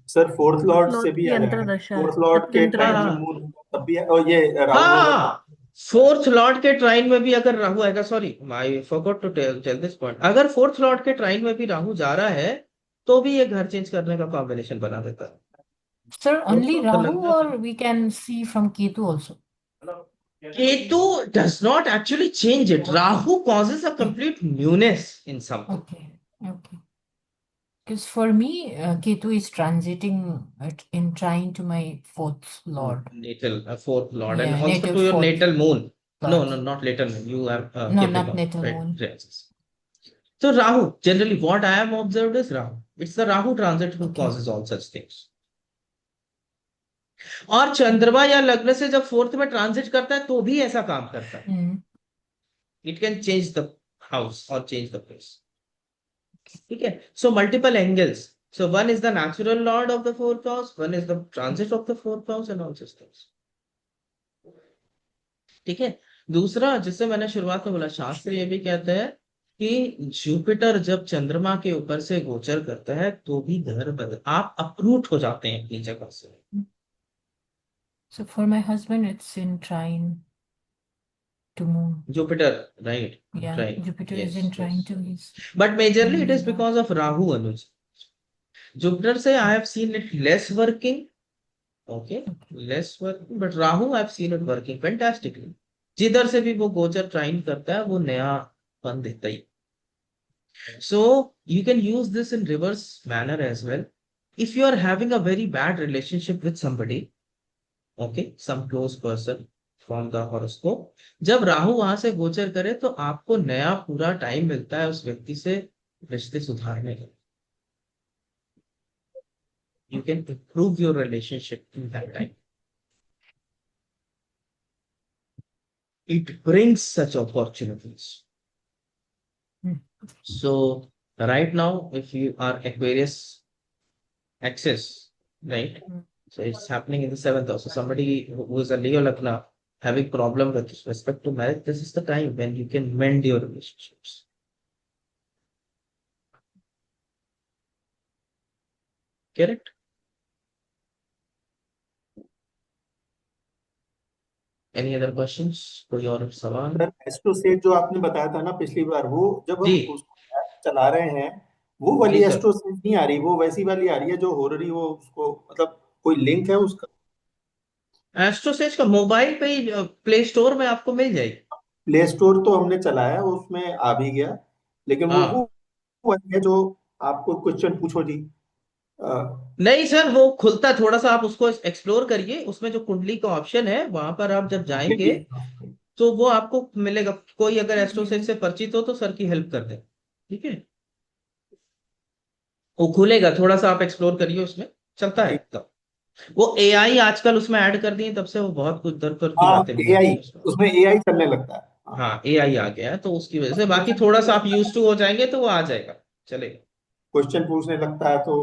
Sir fourth Lord से लॉर्ड भी की आया है, अंतर्दशा है, फोर्थ लॉर्ड के अत्यंत हाँ टाइम दशा। में हाँ मून होगा तब भी है, और ये राहु होगा तब। हाँ, फोर्थ लॉर्ड के ट्राइन में भी अगर राहु आएगा, sorry I forgot to tell this point, अगर फोर्थ लॉर्ड के ट्राइन में भी राहु जा रहा है तो भी ये घर चेंज करने का कॉम्बिनेशन बना देता है। Sir, फोर्थ only लॉर्ड का Rahu लगता है। or we can see from Ketu also? Ketu does not actually change it. Rahu causes a complete newness in something. Okay, okay. Because for me, Ketu is transiting in trine to my fourth lord. Natal, fourth lord, and Yeah, also natal to your fourth natal moon. No, lord. no, not natal moon. You have No, not Capricorn, natal right? moon. Yes. So Rahu, generally, what I have observed is Rahu. It's the Rahu transit who Okay. causes all such things. और चंद्रमा या लग्न से जब फोर्थ में ट्रांजिट करता है तो भी ऐसा काम करता है। Mm. It can change the house और चेंज द प्लेस। ठीक है, so multiple angles, so one is the natural Lord of the fourth house, one is the transit of the fourth house and all such things. ठीक है, दूसरा जिससे मैंने शुरुआत में बोला, शास्त्र ये भी कहते हैं कि जुपिटर जब चंद्रमा के ऊपर से गोचर करता है तो भी घर बदल, आप अप्रूट हो जाते हैं अपनी जगह से। So for my husband, it's in trine to moon. Jupiter, right, Yeah, right, Jupiter is yes in trine yes, to his but majorly it moon is lord. Because of Rahu Anuj. Jupiter से I have seen it less working, okay, less working, but Rahu I have seen it working fantastically. जिधर से भी वो गोचर ट्राइन करता है वो नया फन देता ही। So you can use this in reverse manner as well. If you are having a very bad relationship with somebody, okay, some close person from the horoscope, जब राहु वहां से गोचर करे तो आपको नया पूरा टाइम मिलता है उस व्यक्ति से रिश्ते सुधारने का। You can improve your relationship in that time. It brings such opportunities. Hmm. So right now, if you are Aquarius axis, right? Hmm. So it's happening in the seventh house. So somebody who is a Leo Lagna having problem with respect to marriage, this is the time when you can mend your relationships. Correct? Any other questions? कोई और सवाल? सर एस्ट्रोसेट जो आपने बताया था ना पिछली बार, वो जब जी हम उसको चला रहे हैं, वो वाली जी सर, एस्ट्रोसेट नहीं आ रही, वो वैसी वाली आ रही है जो हो रही, वो उसको मतलब कोई लिंक है उसका? एस्ट्रोसेज का मोबाइल पे ही प्ले स्टोर में आपको मिल जाएगी। प्ले स्टोर तो हमने चलाया, उसमें आ भी गया, लेकिन हाँ, वो वाली है जो आपको क्वेश्चन पूछो जी। अ, नहीं सर, वो खुलता है, थोड़ा सा आप उसको एक्सप्लोर करिए, उसमें जो कुंडली का ऑप्शन है वहां पर आप जब जाएंगे तो वो आपको मिलेगा। कोई अगर एस्ट्रोसेज से परिचित हो तो सर की हेल्प कर दे। ठीक है, वो खुलेगा, थोड़ा सा आप एक्सप्लोर करिए, उसमें चलता है ठीक। एकदम। वो एआई आजकल उसमें ऐड कर दिए, तब से वो बहुत कुछ दर कर की हाँ, बातें नहीं एआई, आती उसमें। उसमें एआई चलने लगता है। हाँ। हाँ एआई आ गया है, तो उसकी वजह से बाकी थोड़ा सा आप यूज टू हो जाएंगे तो वो आ जाएगा, चलेगा। क्वेश्चन पूछने लगता है तो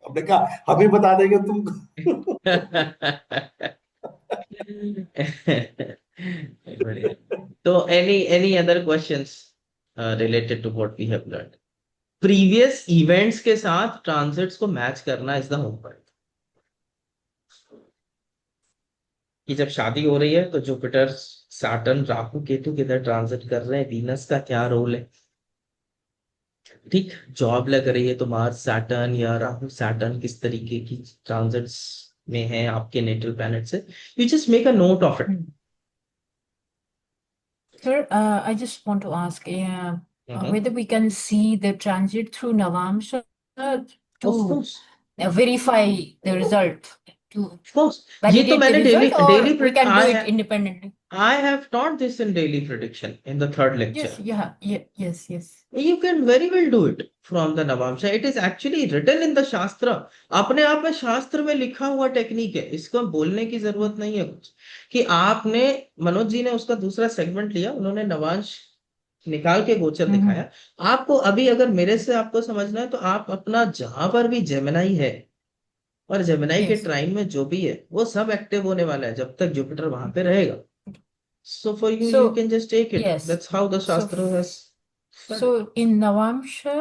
हमने कहा हम ही बता देंगे तुमको। बढ़िया। तो any other questions related to what we have learn? Previous events के साथ ट्रांजिट्स को मैच करना इज द होमवर्क। कि जब शादी हो रही है तो जुपिटर सैटर्न राहु केतु किधर ट्रांजिट कर रहे हैं, वीनस का क्या रोल है, ठीक। जॉब लग रही है तो मार्स सैटर्न या राहु सैटर्न किस तरीके की ट्रांजिट्स में है आपके नेटल प्लैनेट से, you just make a note of it. Sir, I just want to ask whether we can see the transit through Navamsha of to course, verify the result, to of course, ये तो validate the मैंने daily result, daily or we can do it I independently? have taught this in daily prediction in the third lecture. Yes, yeah, yes, yes. You can very well do it from the Navamsha. It is actually written in the Shastra. अपने आप में शास्त्र में लिखा हुआ टेक्निक है, इसको बोलने की जरूरत नहीं है कुछ। कि आपने, मनोज जी ने उसका दूसरा सेगमेंट लिया, उन्होंने नवांश निकाल के गोचर Mhm. दिखाया आपको। अभी अगर मेरे से आपको समझना है तो आप अपना जहां पर भी जेमिनाई है और जेमिनाई के Yes. ट्राइन में जो भी है वो सब एक्टिव होने वाला है जब तक जुपिटर वहां पे रहेगा। So for you, you So, can just take it. yes. That's how the So, Shastra has said. so in Navamsha,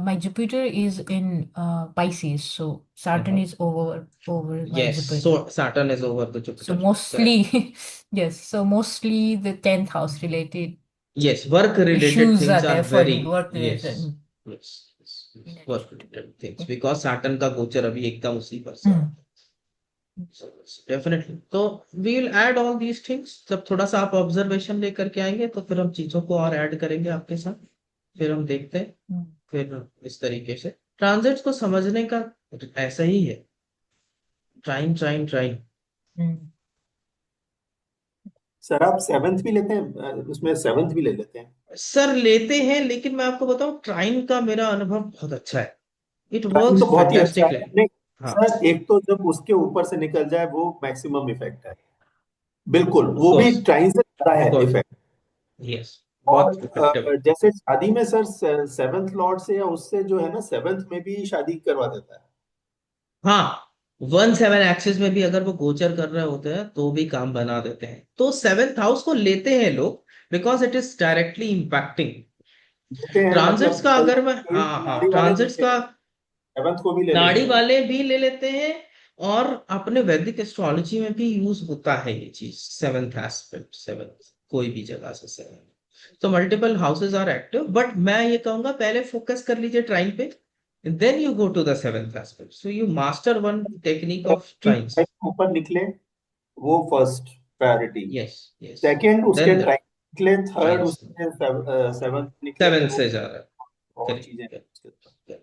my Jupiter is in Pisces, so Saturn Mhm. is over my Yes, Jupiter. so Saturn is over the Jupiter. So Correct. mostly, yes, so mostly the 10th house related Yes, work related issues things are are there for me, very, work yes, related. yes, work related things because Saturn का गोचर अभी एकदम उसी पर से Mm. So definitely. तो we'll add all these things. जब थोड़ा सा आप ऑब्जर्वेशन लेकर के आएंगे तो फिर हम चीजों को और ऐड करेंगे आपके साथ, फिर हम देखते हैं। Mm. फिर इस तरीके से ट्रांजिट्स को समझने का ऐसा ही है, ट्राइन ट्राइन ट्राइन। Mm. सर आप सेवंथ भी लेते हैं, उसमें सेवंथ भी ले लेते हैं? सर लेते हैं, लेकिन मैं आपको बताऊं ट्राइन का मेरा अनुभव बहुत अच्छा है। इट टाइम तो वर्क्स बहुत ही अच्छा फैंटास्टिकली। है। नहीं हाँ सर, एक तो जब उसके ऊपर से निकल जाए वो मैक्सिमम इफेक्ट है, बिल्कुल ऑफ वो भी कोर्स, टाइम से ज्यादा ऑफ है कोर्स, इफेक्ट। यस, और बहुत इफेक्टिव है। जैसे शादी में सर सेवंथ लॉर्ड से या उससे जो है ना, सेवंथ में भी शादी करवा देता है। हाँ 1/7 एक्सिस में भी अगर वो गोचर कर रहे होते हैं तो भी काम बना देते हैं, तो सेवेंथ हाउस को लेते हैं लोग because it is directly impacting लेते हैं ट्रांजिट्स मतलब का। कई अगर मैं, कई हाँ हाँ, नाड़ी वाले ट्रांजिट्स लेते का हैं, सेवंथ को भी ले लेते नाड़ी हैं। वाले भी ले लेते हैं, और अपने वैदिक एस्ट्रोलॉजी में भी यूज होता है ये चीज, सेवेंथ एस्पेक्ट, सेवेंथ कोई भी जगह से सेवेंथ। तो multiple houses are active, but मैं ये कहूंगा पहले फोकस कर लीजिए ट्राइन पे, then you go to the seventh aspect, so you master one technique of trines. ऊपर निकले वो first priority, yes yes, second उसके देन द ट्राइन निकले, थर्ड ट्राइन्स उसके सेवंथ निकले, फिर सेवेंथ वो से जा रहा है। और करेक्ट, चीजें करेक्ट, उसके ऊपर। करेक्ट।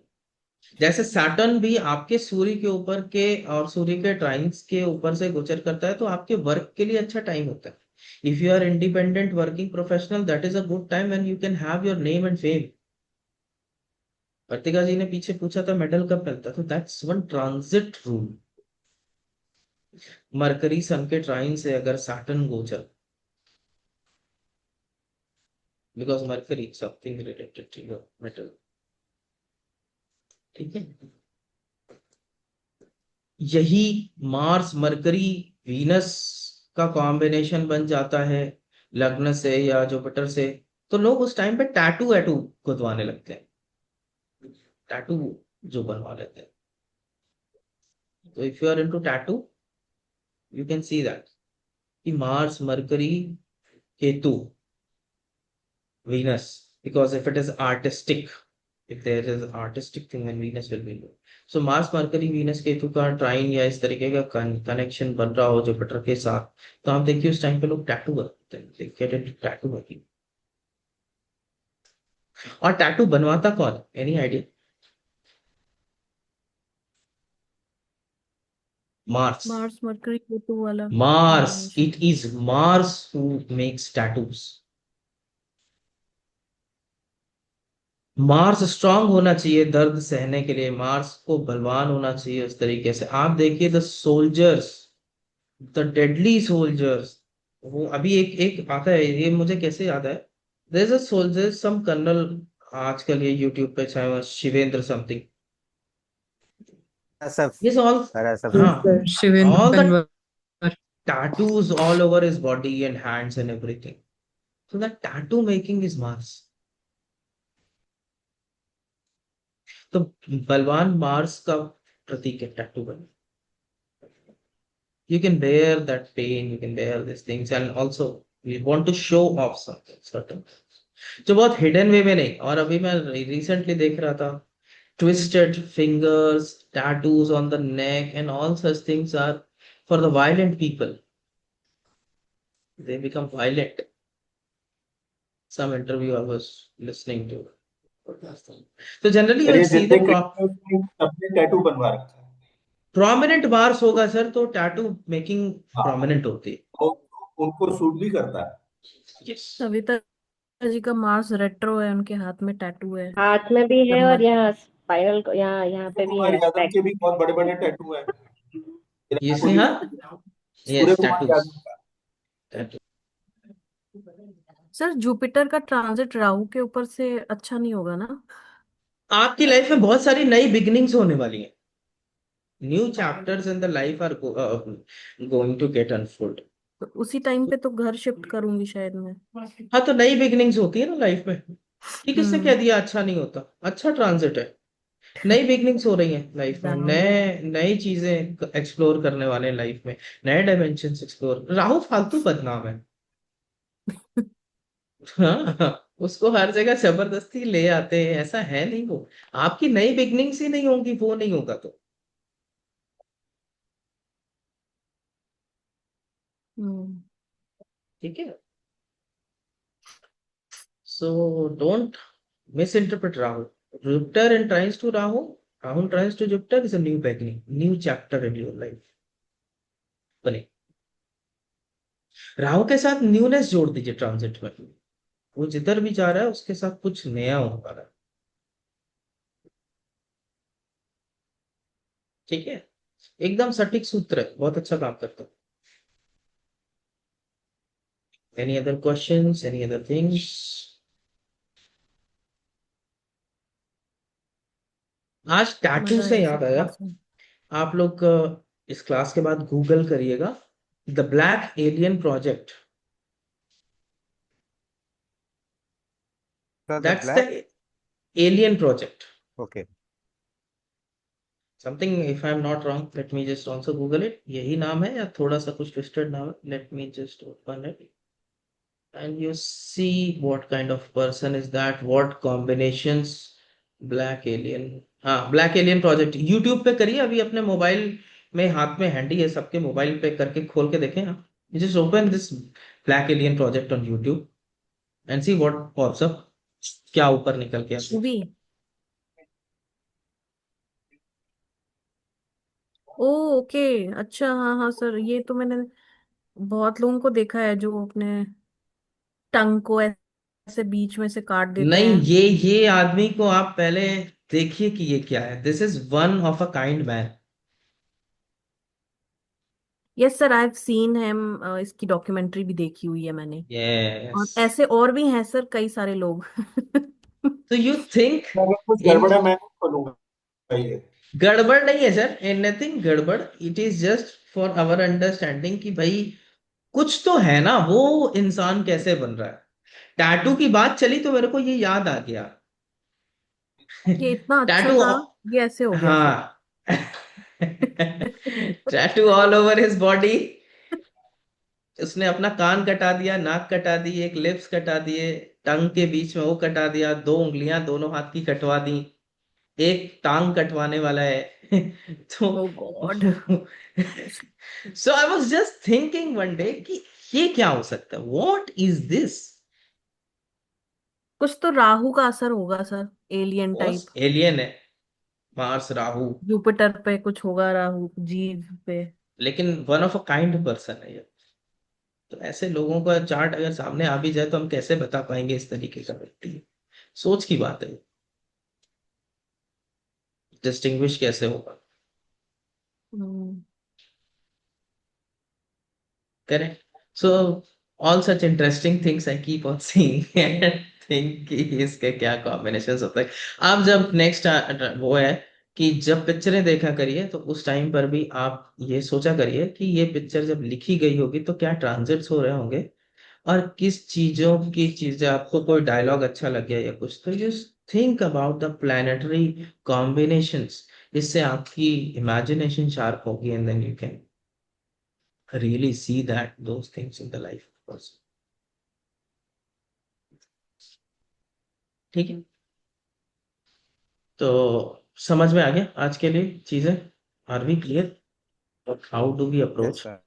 जैसे सैटर्न भी आपके सूर्य के ऊपर के और सूर्य के ट्राइन्स के ऊपर से गोचर करता है तो आपके वर्क के लिए अच्छा टाइम होता है। If you are independent working professional, that is a good time when you can have your name and fame. Kartika ji ने पीछे पूछा था मेडल कब मिलता, तो that's one transit rule. Mercury Sun के ट्राइन से अगर सैटर्न गोचर, because Mercury something related to your metal, ठीक है। यही मार्स मरकरी वीनस का कॉम्बिनेशन बन जाता है लग्न से या जुपिटर से, तो लोग उस टाइम पे टैटू वैटू खुदवाने लगते हैं, टैटू जो बनवा लेते हैं। तो if you are into tattoo, you can see that कि Mars Mercury Ketu Venus, because if it is artistic, if there is artistic thing then Venus will be good. So Mars Mercury Venus Ketu का ट्राइन या इस तरीके का कनेक्शन बन रहा हो जुपिटर के साथ, तो आप देखिए उस टाइम पे लोग टैटू करते हैं, they get into tattoo working. और टैटू बनवाता कौन, any idea? Mars, Mars Mercury Ketu वाला Mars, combination। It is Mars who makes tattoos. Mars strong होना चाहिए दर्द सहने के लिए, मार्स को बलवान होना चाहिए उस तरीके से। आप देखिए the soldiers, the deadly soldiers, वो अभी एक एक आता है, ये मुझे कैसे याद है, there is a soldier some colonel, आजकल ये यूट्यूब पे चाहे वो शिवेंद्र समथिंग, सब ये ऑल, सारा सब हाँ, Yes, sir. Shivendra all the Panwar. tattoos all over his body and hands and everything. So that tattoo making is Mars. तो बलवान मार्स का प्रतीक है टैटू बन। You can bear that pain, you can bear these things, and also we want to show off something certain, जो बहुत हिडन वे में नहीं। और अभी मैं रिसेंटली देख रहा था, twisted fingers, tattoos on the neck, and all such things are for the violent people. They become violent. Some interview I was listening to. So generally you अरे will see जितने the criminals हैं, सबने टैटू बनवा रखा है। prominent Mars होगा सर, तो tattoo making हाँ, prominent होती है। और उनको सूट भी करता है। Yes. सविता जी का मार्स रेट्रो है, उनके हाथ में टैटू है हाथ में भी है और नंबर। यहाँ स्पाइनल यहाँ यहाँ पे भी कुमार है यादव बैक। के भी बहुत बड़े बड़े टैटू हैं। You Virat see, Kohli, huh? Surya Yes, Kumar tattoos. Yadav का। Tattoo. सर जुपिटर का ट्रांजिट राहु के ऊपर से अच्छा नहीं होगा ना? आपकी लाइफ में बहुत सारी नई बिगिनिंग्स होने वाली हैं। New chapters in the life are going to get unfold. तो उसी टाइम पे तो घर शिफ्ट करूंगी शायद मैं। हाँ, तो नई बिगिनिंग्स होती है ना लाइफ में। ये किसने कह हम्म, दिया अच्छा नहीं होता? अच्छा ट्रांजिट है, नई बिगिनिंग्स हो रही हैं लाइफ में, जानूंगी। नई चीजें एक्सप्लोर करने वाले हैं लाइफ में, नए डायमेंशन एक्सप्लोर। राहु फालतू बदनाम है। हाँ, उसको हर जगह जबरदस्ती ले आते हैं, ऐसा है नहीं वो। आपकी नई बिगनिंग्स ही नहीं होंगी, वो नहीं होगा तो। हम्म, ठीक है, so don't miss interpret Rahu. Jupiter and trines to Rahu, Rahu trines to Jupiter is a new beginning, new chapter in your life बने। राहु के साथ न्यूनेस जोड़ दीजिए ट्रांजिट में, वो जिधर भी जा रहा है उसके साथ कुछ नया होने वाला है। ठीक है, एकदम सटीक सूत्र है, बहुत अच्छा काम करता है। Any other questions? Any other things? आज टैटू मजा से आया याद सर आया, क्लास में। आप लोग इस क्लास के बाद गूगल करिएगा the black alien project. the that's black. The alien project Okay. Something, if I am not wrong, let me just also Google it. यही नाम है या थोड़ा सा कुछ ट्विस्टेड नाम है? Let me just open it and you see what kind of person is that, what combinations। Black alien, हाँ, ब्लैक एलियन प्रोजेक्ट यूट्यूब पे करिए, अभी अपने मोबाइल में हाथ में हैंडी है, सबके मोबाइल पे करके खोल के देखें आप। Just open this black alien project on YouTube and see what pops up, क्या ऊपर निकल के आता है। मूवी। ओ, ओके, अच्छा, हाँ हाँ सर, ये तो मैंने बहुत लोगों को देखा है जो अपने टंग को ऐसे बीच में से काट देते नहीं, हैं। ये आदमी को आप पहले देखिए कि ये क्या है। This is one of a kind man. Yes sir, I have seen him, इसकी डॉक्यूमेंट्री भी देखी हुई है मैंने। और यस, ऐसे और भी हैं सर कई सारे लोग। तो यू थिंक अगर कुछ इन, गड़बड़ है मैं नहीं खोलूंगा ये। गड़बड़ नहीं है सर, एनीथिंग गड़बड़, it is just for our understanding कि भाई कुछ तो है ना, वो इंसान कैसे बन रहा है। टैटू की बात चली तो मेरे को ये याद आ गया। ये इतना अच्छा टैटू, था, ये ऐसे हो गया सर। हाँ, tattoo all over his body. उसने अपना कान कटा दिया, नाक कटा दी, एक लिप्स कटा दिए, टंग के बीच में वो कटा दिया, दो उंगलियां दोनों हाथ की कटवा दी, एक टांग कटवाने वाला है। तो oh God. So I was just thinking one day कि ये क्या हो सकता है, व्हाट इज दिस। कुछ तो राहु का असर होगा सर, एलियन टाइप। एलियन है, मार्स राहु, जुपिटर पे कुछ होगा, राहु जीव पे। लेकिन one of a kind person है ये। तो ऐसे लोगों का चार्ट अगर सामने आ भी जाए तो हम कैसे बता पाएंगे इस तरीके का व्यक्ति? सोच की बात है। डिस्टिंग्विश कैसे होगा? हम्म, Correct. So all such interesting things I keep on seeing and think कि इसके क्या कॉम्बिनेशन होता है. आप जब नेक्स्ट वो है कि जब पिक्चरें देखा करिए तो उस टाइम पर भी आप ये सोचा करिए कि ये पिक्चर जब लिखी गई होगी तो क्या ट्रांजिट्स हो रहे होंगे और किस चीजों की चीजें आपको कोई डायलॉग अच्छा लग गया या कुछ, तो you think about the planetary combinations. इससे आपकी इमेजिनेशन शार्प होगी and then you can really see that those things in the life of a person. ठीक है, तो समझ में आ गया आज के लिए चीजें? Are we clear how do we yes approach? Sir.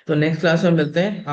तो नेक्स्ट क्लास में मिलते हैं.